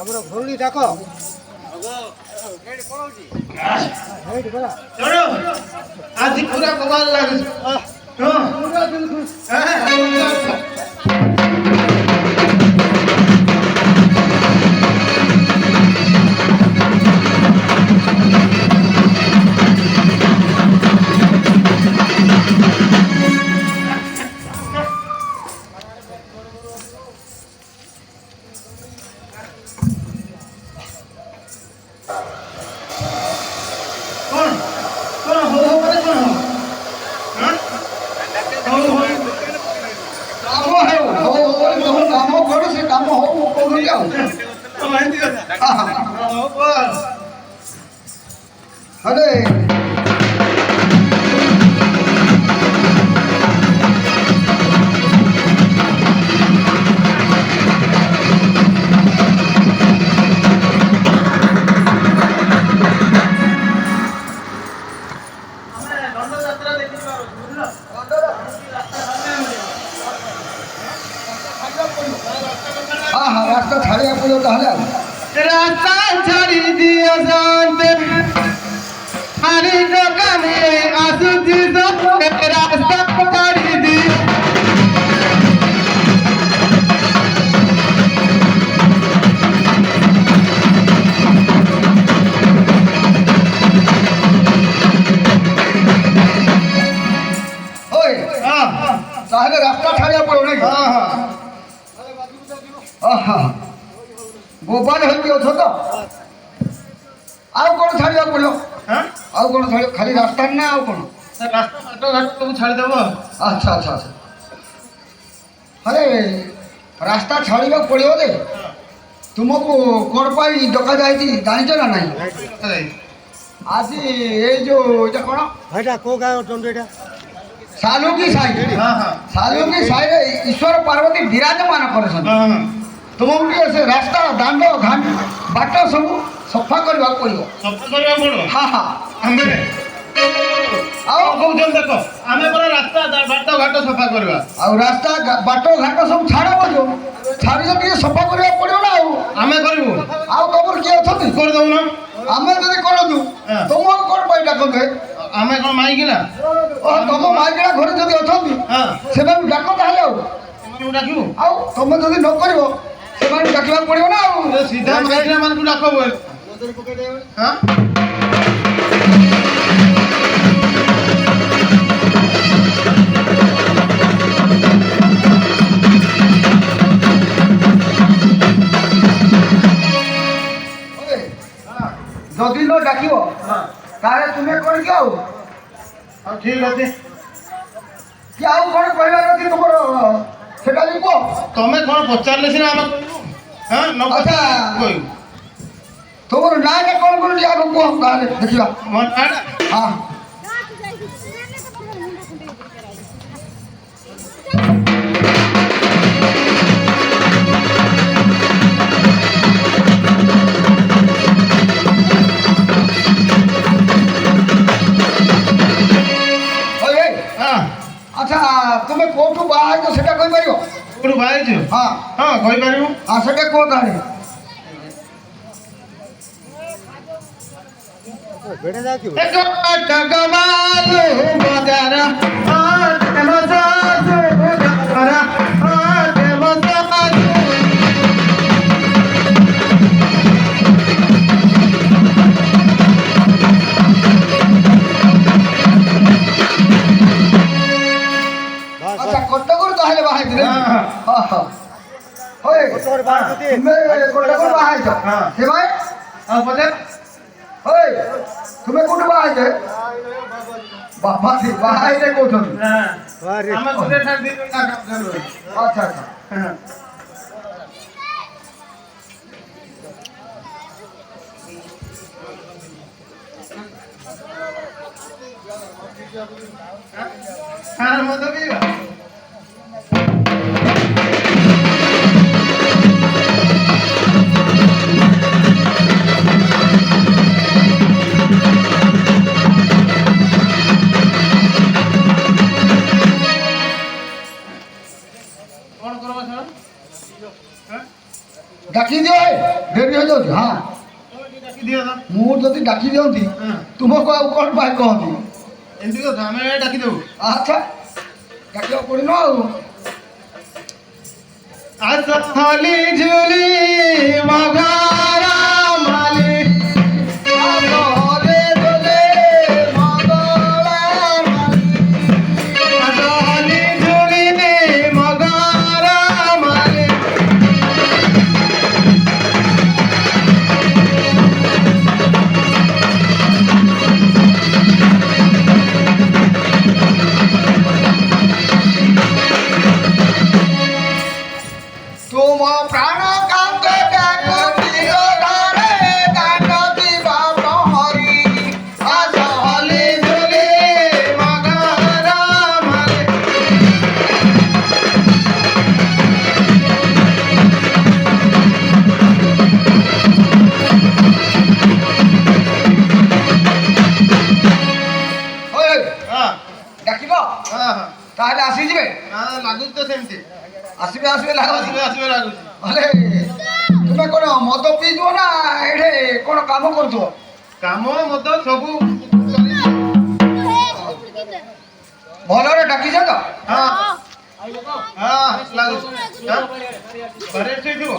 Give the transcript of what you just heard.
ତମର ଘରୁଣୀ ଡାକ ଆଜି ପୁରା କମାଲ ଲାଗୁଛି। রাস্তা ছাড়িয়া পড়ো তাহলে রাস্তা ছাড়ি দিও জানতে আরে দোকানে আসুছি রাস্তা ছাড়ি দিও তাহলে রাস্তা ছাড়িয়া পড়ো নাকি? গোপাল হইকি অছ তো ଆଉ କ'ଣ ଛାଡ଼ିବାକୁ ପଡ଼ିବ? ଆଉ କ'ଣ ଛାଡ଼ିବ? ଖାଲି ରାସ୍ତାରେ ନା ଆଉ କ'ଣ? ରାସ୍ତା ଘାଟ ସବୁ ଛାଡ଼ିଦେବ। ଆଚ୍ଛା ଆଚ୍ଛା ଆଚ୍ଛା। ଆରେ ରାସ୍ତା ଛାଡ଼ିବାକୁ ପଡ଼ିବ ଯେ ତୁମକୁ କ'ଣ ପାଇଁ ଡକାଯାଇଛି ଜାଣିଛ ନା ନାହିଁ? ଆଜି ଏଇ ଯେଉଁ ଏଇଟା କ'ଣ? ଏଇଟା କେଉଁ ଗାଁ ଅଛନ୍ତି ଏଇଟା? ସାଲୁକି ସାହି। ସାଲୁକି ସାହିରେ ଈଶ୍ୱର ପାର୍ବତୀ ବିରାଜମାନ କରିଛନ୍ତି। ତୁମକୁ ଟିକେ ସେ ରାସ୍ତା ଦାଣ୍ଡ ବାଟ ସବୁ ସଫା କରିବାକୁ ପଡ଼ିବ। ସଫା କରିବାକୁ ପଡ଼ିବ? ହଁ ହଁ। ଆମେ ଆଉ କହୁଛନ୍ତି ଦେଖ ଆମେ ପରା ରାସ୍ତା ବାଟ ଘାଟ ସଫା କରିବା। ଆଉ ରାସ୍ତା ବାଟ ଘାଟ ସବୁ ଛାଡ଼ିବ ଯୋଉ ଛାଡ଼ିଲେ ଟିକେ ସଫା କରିବାକୁ ପଡ଼ିବ ନା ଆଉ। ଆମେ କରିବୁ। ଆଉ ତମର କିଏ ଅଛନ୍ତି? କରିଦେଉନ। ଆମେ ଯଦି କରନ୍ତୁ ତୁମକୁ କ'ଣ ପାଇଁ ଡାକନ୍ତେ? ଆମେ କ'ଣ ମାଇକିନା? ତମ ମାଇକିନା ଘରେ ଯଦି ଅଛନ୍ତି ସେମାନଙ୍କୁ ଡାକ ତାହେଲେ ଆଉ। ସେମାନଙ୍କୁ ଡାକିବୁ? ଆଉ ତମେ ଯଦି ନ କରିବ ସେମାନଙ୍କୁ ଡାକିବାକୁ ପଡ଼ିବ ନା ଆଉ। ସିଧା ମାଇକିନା ମାନଙ୍କୁ ଡାକ ଯଦି ନ ଡାକିବ ତାହେଲେ ତୁମେ କରିକି ଆଉ ଠିକ୍ ଅଛି। କି ଆଉ କ'ଣ କହିବାର ଅଛି ତୁମର ସେଟା ବି କୁହ। ତମେ କ'ଣ ପଚାରିଲେ ସିନା ଆମେ କହିବୁ। ଆଚ୍ଛା ତୁମର ନାଁଟା କ'ଣ କରୁଛି ଆଗ କୁହ ତାହେଲେ ଦେଖିବା। ମୋ ନାଁଟା ହଁ ଆଚ୍ଛା ତୁମେ କୋଉଠୁ ବାହା ହେଇଛ ସେଟା କହିପାରିବ? କୋଉଠୁ ବାହା ହେଇଛୁ? ହଁ ହଁ କହିପାରିବୁ। ହଁ ସେଟା କୁହ ତାହେଲେ। ବେଡ଼େ ଯାଉଥିବ କଟକରୁ ତାହେଲେ ବାହା ହେଇଥିଲେ ହଁ ହଁ ହଏ ତୋର ବାହାର ଯଦି ତୁମେ କଟକରୁ ବାହା ହେଇଛ ସେ ଭାଇ ଆଉ ପଚାର ହଏ ତୁମେ କୋଉଠି ବାହା ହେଇଛ ବାପା ବାହା ହେଇଲେ କହୁଛନ୍ତି ବାହାରେ ଆମେ ଗୋଟେ ଠାରୁ ଦି ଜଣ କାମ କରୁ ଆଚ୍ଛା ଆଚ୍ଛା ହଁ ମଦ ପିଇବା କଣ କରବା ସାର୍ ଡାକି ଦିଅ ଡେରି ହେଇଯାଉଛି ହଁ ଡାକି ଦିଅ ତ ମୁଁ ଯଦି ଡାକି ଦିଅନ୍ତି ହଁ ତୁମକୁ ଆଉ କ'ଣ ପାଇଁ କହନ୍ତି ଏମିତି କଥା ଆମେ ଡାକି ଦେବୁ ଆଚ୍ଛା ଡାକିବାକୁ ପଡ଼ିନ ଆଉ আসলি ঝুলি মগারা মালি আসলি ঝুলি মগারা মালি ତୁମ ପ୍ରାଣ କାନ୍ଦ ଡାକୁଛି ଗାରେ ଡାକତି ବାପ ହରି আসলি ঝুলি মগারা মালি ହଏ হ্যাঁ ଡାକିବ হ্যাঁ ତାହେଲେ ଆସିଯିବେ হ্যাঁ লাগুଛି ତ ସେମିତି ଆସିବେ ଆସିବେ ଲାଗୁଛି ଆସିବେ ଆସିବେ ଲାଗୁଛି ହେଲେ ତୁମେ କ'ଣ ମଦ ପିଇଯିବ ନା ଏଠି କ'ଣ କାମ କରୁଥିବ କାମ ମଦ ସବୁ ଭଲରେ ଡାକିଛ ତ ହଁ ହଁ ଲାଗୁଛି ଘରେ ଶୋଇଥିବ